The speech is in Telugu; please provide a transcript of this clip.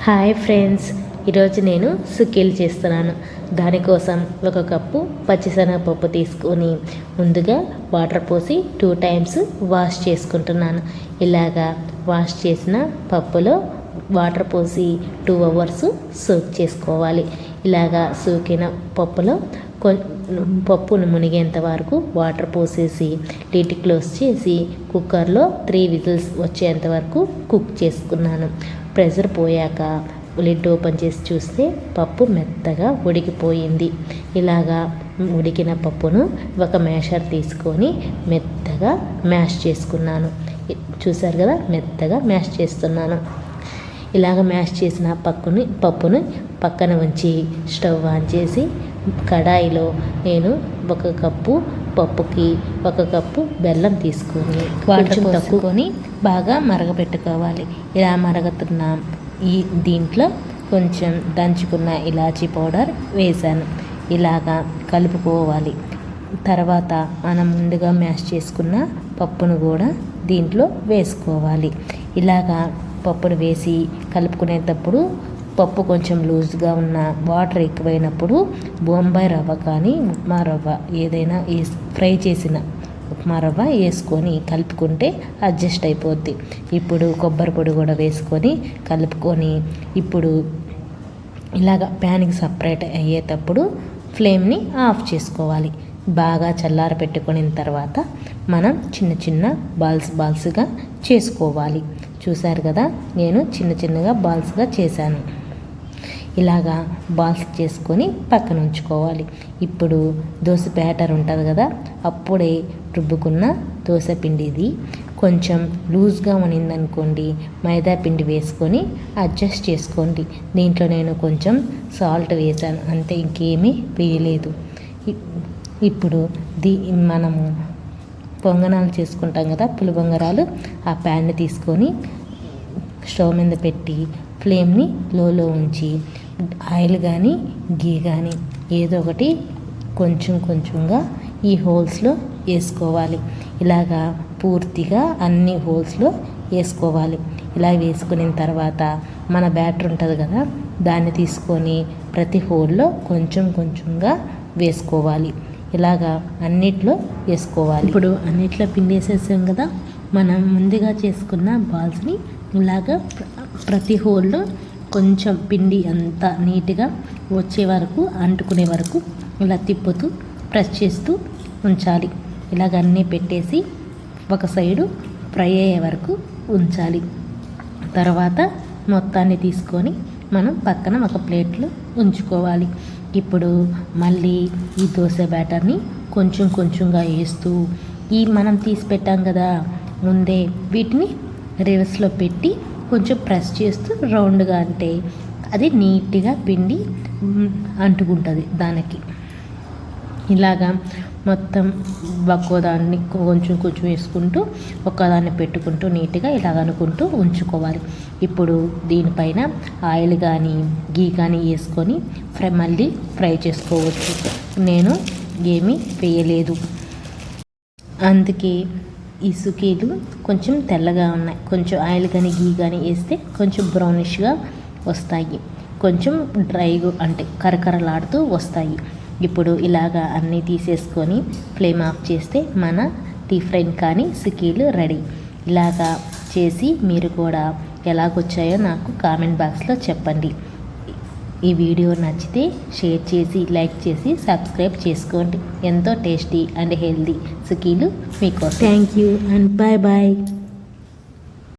హాయ్ ఫ్రెండ్స్, ఈరోజు నేను సుకీలు చేస్తున్నాను. దానికోసం ఒక కప్పు పచ్చిశనగపప్పు తీసుకొని ముందుగా వాటర్ పోసి 2 టైమ్స్ వాష్ చేసుకుంటున్నాను. ఇలాగా వాష్ చేసిన పప్పులో వాటర్ పోసి 2 అవర్స్ సోక్ చేసుకోవాలి. ఇలాగా సోకిన పప్పులో పప్పును మునిగేంత వరకు వాటర్ పోసేసి లిడ్ క్లోజ్ చేసి కుక్కర్లో 3 విజిల్స్ వచ్చేంత వరకు కుక్ చేసుకున్నాను. ప్రెషర్ పోయాక లిడ్ ఓపెన్ చేసి చూస్తే పప్పు మెత్తగా ఉడికిపోయింది. ఇలాగా ఉడికిన పప్పును ఒక మ్యాషర్ తీసుకొని మెత్తగా మ్యాష్ చేసుకున్నాను. చూసారు కదా, మెత్తగా మ్యాష్ చేస్తున్నాను. ఇలాగ మ్యాష్ చేసిన పప్పును పక్కన ఉంచి స్టవ్ ఆన్ చేసి కడాయిలో నేను 1 కప్పు పప్పుకి 1 కప్పు బెల్లం తీసుకొని వాటర్ తక్కువని బాగా మరగపెట్టుకోవాలి. ఇలా మరుగుతున్న దీంట్లో కొంచెం దంచుకున్న ఇలాచీ పౌడర్ వేసాను. ఇలాగా కలుపుకోవాలి. తర్వాత మనం ముందుగా మ్యాష్ చేసుకున్న పప్పును కూడా దీంట్లో వేసుకోవాలి. ఇలాగా పప్పును వేసి కలుపుకునేటప్పుడు పప్పు కొంచెం లూజ్గా ఉన్న వాటర్ ఎక్కువైనప్పుడు బొంబాయి రవ్వ కానీ ఉప్మా రవ్వ ఏదైనా ఫ్రై చేసిన ఉప్మా రవ్వ వేసుకొని కలుపుకుంటే అడ్జస్ట్ అయిపోద్ది. ఇప్పుడు కొబ్బరి పొడి కూడా వేసుకొని కలుపుకొని ఇప్పుడు ఇలాగ ప్యాన్కి సపరేట్ అయ్యేటప్పుడు ఫ్లేమ్ని ఆఫ్ చేసుకోవాలి. బాగా చల్లార పెట్టుకున్న తర్వాత మనం చిన్న చిన్న బాల్స్గా చేసుకోవాలి. చూసారు కదా, నేను చిన్నగా బాల్స్గా చేశాను. ఇలాగా బాల్స్ చేసుకొని పక్కన ఉంచుకోవాలి. ఇప్పుడు దోశ బ్యాటర్ ఉంటుంది కదా, అప్పుడే రుబ్బుకున్న దోశ పిండి ఇది కొంచెం లూజ్గా ఉన్నిందనుకోండి, మైదా పిండి వేసుకొని అడ్జస్ట్ చేసుకోండి. దీంట్లో నేను కొంచెం సాల్ట్ వేసాను, అంతే, ఇంకేమీ వేయలేదు. ఇప్పుడు మనము పొంగనాలు చేసుకుంటాం కదా, పులిబొంగరాలు, ఆ ప్యాన్ని తీసుకొని స్టవ్ మీద పెట్టి ఫ్లేమ్ని లోలో ఉంచి ఆయిల్ కానీ గీ కానీ ఏదో ఒకటి కొంచెంగా ఈ హోల్స్లో వేసుకోవాలి. ఇలాగా పూర్తిగా అన్ని హోల్స్లో వేసుకోవాలి. ఇలా వేసుకున్న తర్వాత మన బ్యాటర్ ఉంటుంది కదా, దాన్ని తీసుకొని ప్రతి హోల్లో కొంచెంగా వేసుకోవాలి. ఇలాగా అన్నిట్లో వేసుకోవాలి. ఇప్పుడు అన్నిట్లో పిండి వేసేసాం కదా, మనం ముందుగా చేసుకున్న బాల్స్ని ఇలాగా ప్రతి హోల్లో కొంచెం పిండి అంతా నీట్గా వచ్చే వరకు, అంటుకునే వరకు ఇలా తిప్పుతూ ప్రెస్ చేస్తూ ఉంచాలి. ఇలాగ అన్నీ పెట్టేసి ఒక సైడు ఫ్రై అయ్యే వరకు ఉంచాలి. తర్వాత మొత్తాన్ని తీసుకొని మనం పక్కన ఒక ప్లేట్లో ఉంచుకోవాలి. ఇప్పుడు మళ్ళీ ఈ దోశ బ్యాటర్ని కొంచెంగా వేస్తూ మనం తీసి పెట్టాం కదా ముందే, వీటిని రివర్స్లో పెట్టి కొంచెం ప్రెస్ చేస్తూ రౌండ్గా అంటే అది నీట్గా పిండి అంటుకుంటుంది దానికి. ఇలాగా మొత్తం ఒక్కోదాన్ని కొంచెం వేసుకుంటూ ఒక్కదాన్ని పెట్టుకుంటూ నీట్గా ఇలాగ అనుకుంటూ ఉంచుకోవాలి. ఇప్పుడు దీనిపైన ఆయిల్ కానీ గీ కానీ వేసుకొని మళ్ళీ ఫ్రై చేసుకోవచ్చు. నేను ఏమీ వేయలేదు, అందుకే ఈ సుకీలు కొంచెం తెల్లగా ఉన్నాయి. కొంచెం ఆయిల్ కానీ గీ కానీ వేస్తే కొంచెం బ్రౌనిష్గా వస్తాయి, కొంచెం డ్రైగా అంటే కరకరలాడుతూ వస్తాయి. ఇప్పుడు ఇలాగా అన్నీ తీసేసుకొని ఫ్లేమ్ ఆఫ్ చేస్తే మన డిఫరెంట్ కానీ సుకీలు రెడీ. ఇలాగా చేసి మీరు కూడా ఎలాగొచ్చాయో నాకు కామెంట్ బాక్స్లో చెప్పండి. ఈ వీడియో నచ్చితే షేర్ చేసి లైక్ చేసి సబ్స్క్రైబ్ చేసుకోండి. ఎంతో టేస్టీ అండ్ హెల్దీ సుకీలు మీకోసం. Thank you and bye.